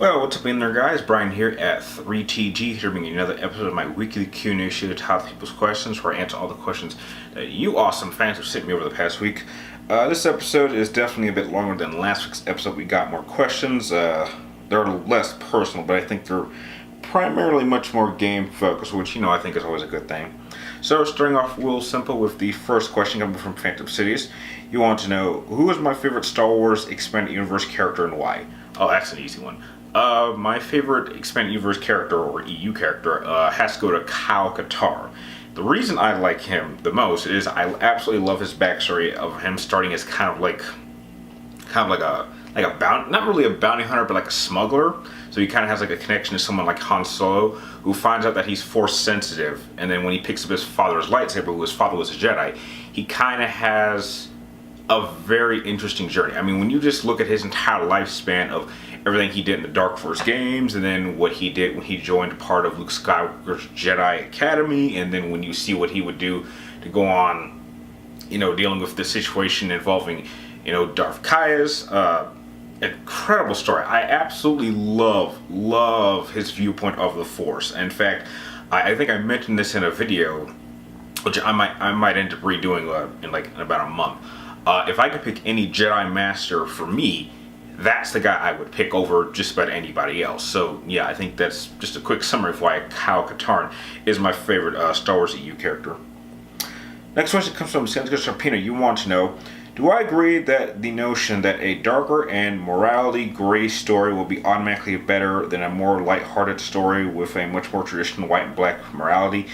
Well, what's up in there, guys? Brian here at 3TG, here bringing you another episode of my weekly Q&A show to top people's questions, where I answer all the questions that you awesome fans have sent me over the past week. This episode is definitely a bit longer than last week's episode. We got more questions. They're less personal, but I think they're primarily much more game focused, which, I think is always a good thing. So, starting off real simple with the first question coming from Phantom Cities. You want to know, who is my favorite Star Wars Expanded Universe character and why? Oh, that's an easy one. My favorite Expanded Universe character, or EU character, has to go to Kyle Katarr. The reason I like him the most is I absolutely love his backstory of him starting as kind of like a bounty, not really a bounty hunter, but like a smuggler. So he kind of has like a connection to someone like Han Solo, who finds out that he's Force sensitive, and then when he picks up his father's lightsaber, who his father was a Jedi, he kind of has a very interesting journey. I mean, when you just look at his entire lifespan of everything he did in the Dark Force games, and then what he did when he joined part of Luke Skywalker's Jedi Academy, and then when you see what he would do to go on, dealing with the situation involving, Darth Kaius, incredible story. I absolutely love his viewpoint of the Force. In fact, I think I mentioned this in a video, which I might end up redoing in about a month. If I could pick any Jedi Master for me, that's the guy I would pick over just about anybody else. So yeah, I think that's just a quick summary of why Kyle Katarr is my favorite Star Wars EU character. Next question comes from Santa Sharpina. You want to know, do I agree that the notion that a darker and morality gray story will be automatically better than a more lighthearted story with a much more traditional white and black morality?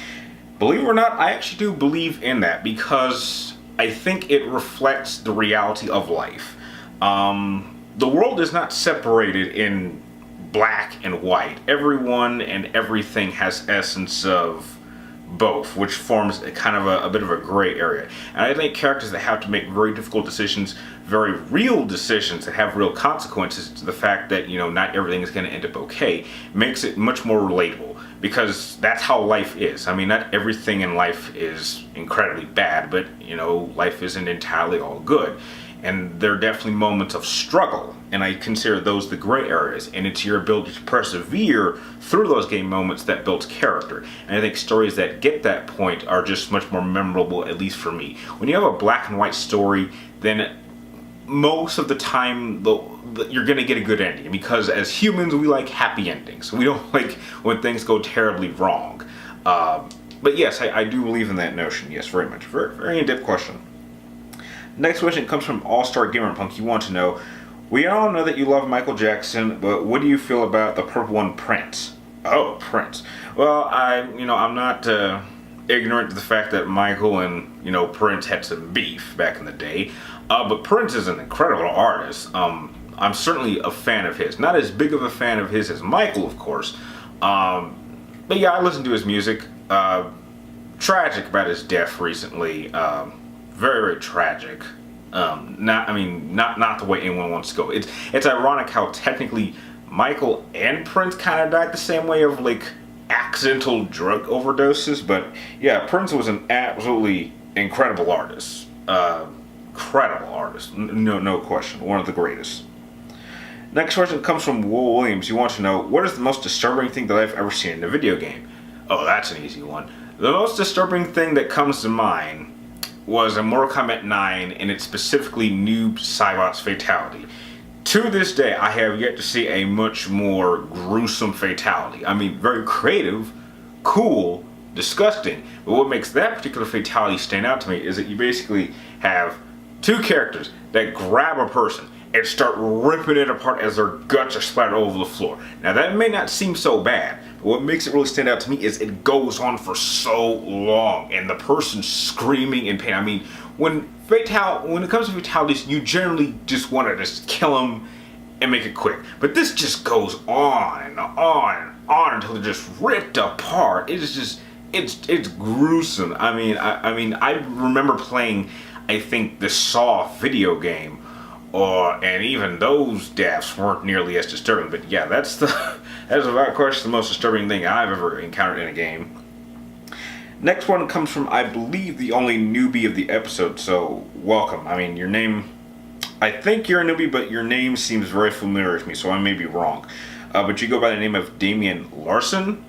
Believe it or not, I actually do believe in that, because I think it reflects the reality of life. The world is not separated in black and white. Everyone and everything has essence of both, which forms a kind of a bit of a gray area. And I think characters that have to make very difficult decisions, very real decisions that have real consequences to the fact that, not everything is going to end up okay, makes it much more relatable. Because that's how life is. I mean, not everything in life is incredibly bad, but, life isn't entirely all good. And there are definitely moments of struggle, and I consider those the gray areas, and it's your ability to persevere through those game moments that builds character. And I think stories that get that point are just much more memorable, at least for me. When you have a black and white story, then most of the time you're going to get a good ending, because as humans we like happy endings. We don't like when things go terribly wrong. But yes, I do believe in that notion. Yes, very much. Very, very in-depth question. Next question comes from All-Star Gamer Punk. You want to know, we all know that you love Michael Jackson, but what do you feel about the purple one, Prince? Oh, Prince. Well, I'm not ignorant to the fact that Michael and Prince had some beef back in the day. But Prince is an incredible artist. I'm certainly a fan of his. Not as big of a fan of his as Michael, of course. But yeah, I listen to his music. Tragic about his death recently. Very, very tragic. Not the way anyone wants to go. It's ironic how technically Michael and Prince kind of died the same way of accidental drug overdoses. But yeah, Prince was an absolutely incredible artist. Incredible artist. No question. One of the greatest. Next question comes from Will Williams. You want to know, what is the most disturbing thing that I've ever seen in a video game? Oh, that's an easy one. The most disturbing thing that comes to mind was in Mortal Kombat 9, and it's specifically Noob Saibot's fatality. To this day, I have yet to see a much more gruesome fatality. I mean, very creative, cool, disgusting. But what makes that particular fatality stand out to me is that you basically have two characters that grab a person and start ripping it apart as their guts are splattered over the floor. Now, that may not seem so bad, but what makes it really stand out to me is it goes on for so long, and the person screaming in pain. I mean, when it comes to fatalities, you generally just want to just kill them and make it quick. But this just goes on and on and on until they're just ripped apart. It's gruesome. I mean, I remember playing, I think, the Saw video game, and even those deaths weren't nearly as disturbing. But yeah, that's without question the most disturbing thing I've ever encountered in a game. Next one comes from, I believe, the only newbie of the episode, so welcome. I mean, your name, I think you're a newbie, but your name seems very familiar to me, so I may be wrong. but you go by the name of Damian Larson.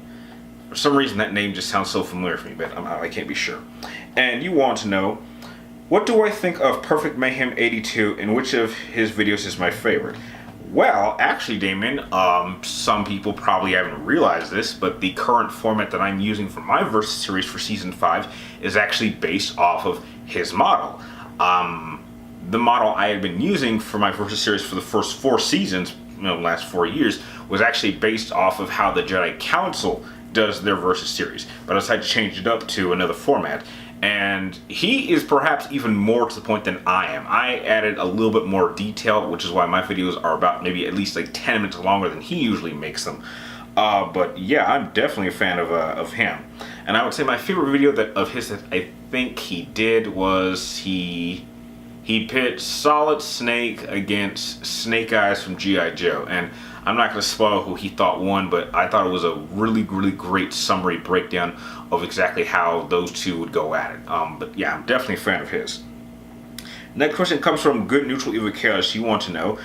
For some reason, that name just sounds so familiar for me, but I can't be sure. And you want to know, what do I think of Perfect Mayhem 82, and which of his videos is my favorite? Well, actually, Damien, some people probably haven't realized this, but the current format that I'm using for my Versus series for Season 5 is actually based off of his model. The model I had been using for my Versus series for the first 4 seasons, last 4 years, was actually based off of how the Jedi Council does their Versus series. But I decided to change it up to another format. And he is perhaps even more to the point than I am. I added a little bit more detail, which is why my videos are about maybe at least like 10 minutes longer than he usually makes them. But yeah, I'm definitely a fan of him. And I would say my favorite video of his that I think he did was he pit Solid Snake against Snake Eyes from G.I. Joe. And I'm not going to spoil who he thought won, but I thought it was a really, really great summary breakdown of exactly how those two would go at it. But yeah, I'm definitely a fan of his. Next question comes from Good Neutral Evil Chaos. You want to know,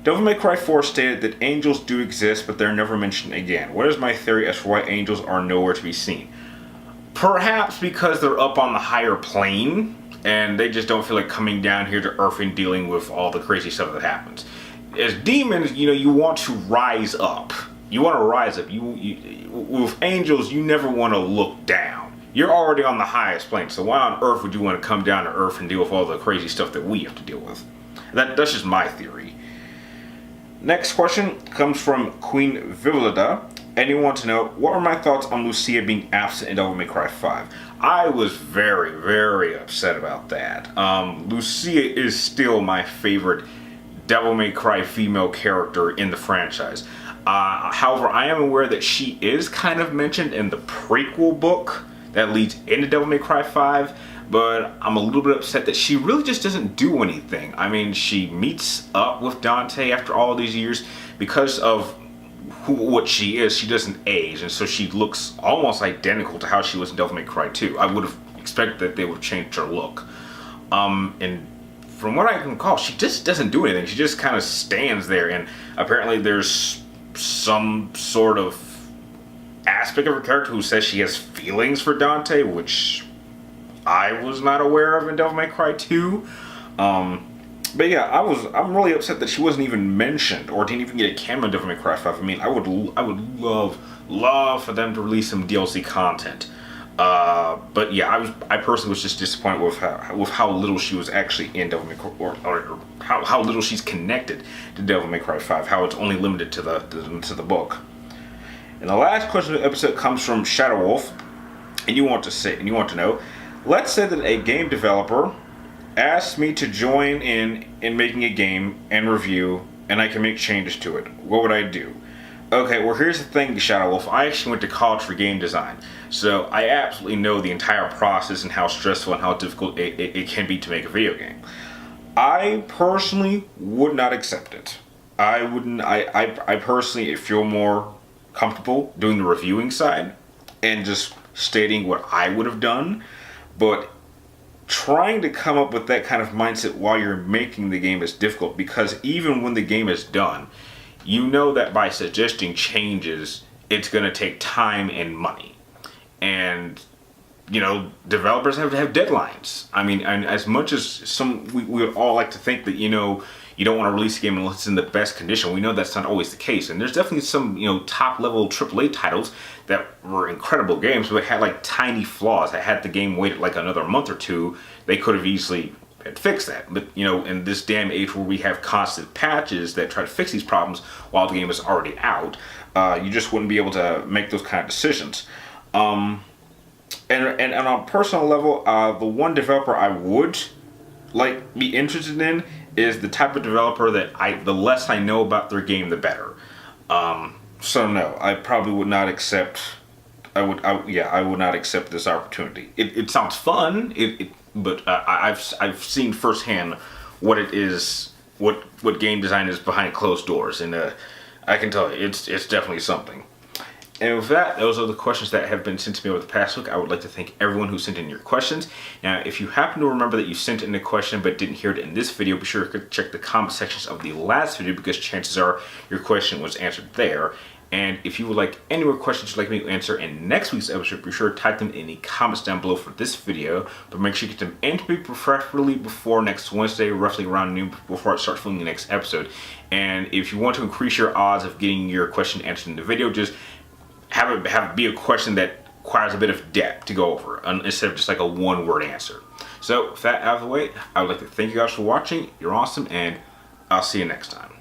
Devil May Cry 4 stated that angels do exist, but they're never mentioned again. What is my theory as for why angels are nowhere to be seen? Perhaps because they're up on the higher plane, and they just don't feel like coming down here to Earth and dealing with all the crazy stuff that happens. As demons, you want to rise up. You want to rise up. With angels, you never want to look down. You're already on the highest plane, so why on earth would you want to come down to Earth and deal with all the crazy stuff that we have to deal with? That's just my theory. Next question comes from Queen Vivalida, and you want to know, what were my thoughts on Lucia being absent in Devil May Cry 5? I was very, very upset about that. Lucia is still my favorite Devil May Cry female character in the franchise. However, I am aware that she is kind of mentioned in the prequel book that leads into Devil May Cry 5, but I'm a little bit upset that she really just doesn't do anything. I mean, she meets up with Dante after all these years. Because of what she is, she doesn't age, and so she looks almost identical to how she was in Devil May Cry 2. I would have expected that they would have changed her look. And from what I can recall, she just doesn't do anything. She just kind of stands there, and apparently there's some sort of aspect of her character who says she has feelings for Dante, which I was not aware of in Devil May Cry 2. But yeah, I'm really upset that she wasn't even mentioned or didn't even get a cameo in Devil May Cry 5. I mean, I would love for them to release some DLC content. But yeah, I personally was just disappointed with how little she was actually in Devil May Cry, or how little she's connected to Devil May Cry 5. How it's only limited to the book. And the last question of the episode comes from Shadow Wolf, and you want to know, let's say that a game developer asks me to join in making a game and review, and I can make changes to it. What would I do? Okay, well, here's the thing, Shadow Wolf. I actually went to college for game design, so I absolutely know the entire process and how stressful and how difficult it can be to make a video game. I personally would not accept it. I wouldn't. I personally feel more comfortable doing the reviewing side and just stating what I would have done, but trying to come up with that kind of mindset while you're making the game is difficult, because even when the game is done, you know that by suggesting changes, it's going to take time and money. And, developers have to have deadlines. I mean, and as much as we would all like to think that, you don't want to release a game unless it's in the best condition, we know that's not always the case. And there's definitely some, top-level AAA titles that were incredible games, but had, tiny flaws that had the game waited, another month or two, they could have easily fixed that. But, in this damn age where we have constant patches that try to fix these problems while the game is already out, you just wouldn't be able to make those kind of decisions. And on a personal level, the one developer I would, be interested in is the type of developer that the less I know about their game, the better. So no, I probably would not accept. I would not accept this opportunity. It sounds fun. But I've seen firsthand what it is, what game design is behind closed doors, and I can tell you, it's definitely something. And with that, those are the questions that have been sent to me over the past week. I would like to thank everyone who sent in your questions. Now, if you happen to remember that you sent in a question but didn't hear it in this video, be sure to check the comment sections of the last video, because chances are your question was answered there. And if you would like any more questions you'd like me to answer in next week's episode, be sure to type them in the comments down below for this video. But make sure you get them in to me preferably before next Wednesday, roughly around noon, before I start filming the next episode. And if you want to increase your odds of getting your question answered in the video, just have it be a question that requires a bit of depth to go over, instead of just like a one-word answer. So with that out of the way, I would like to thank you guys for watching. You're awesome, and I'll see you next time.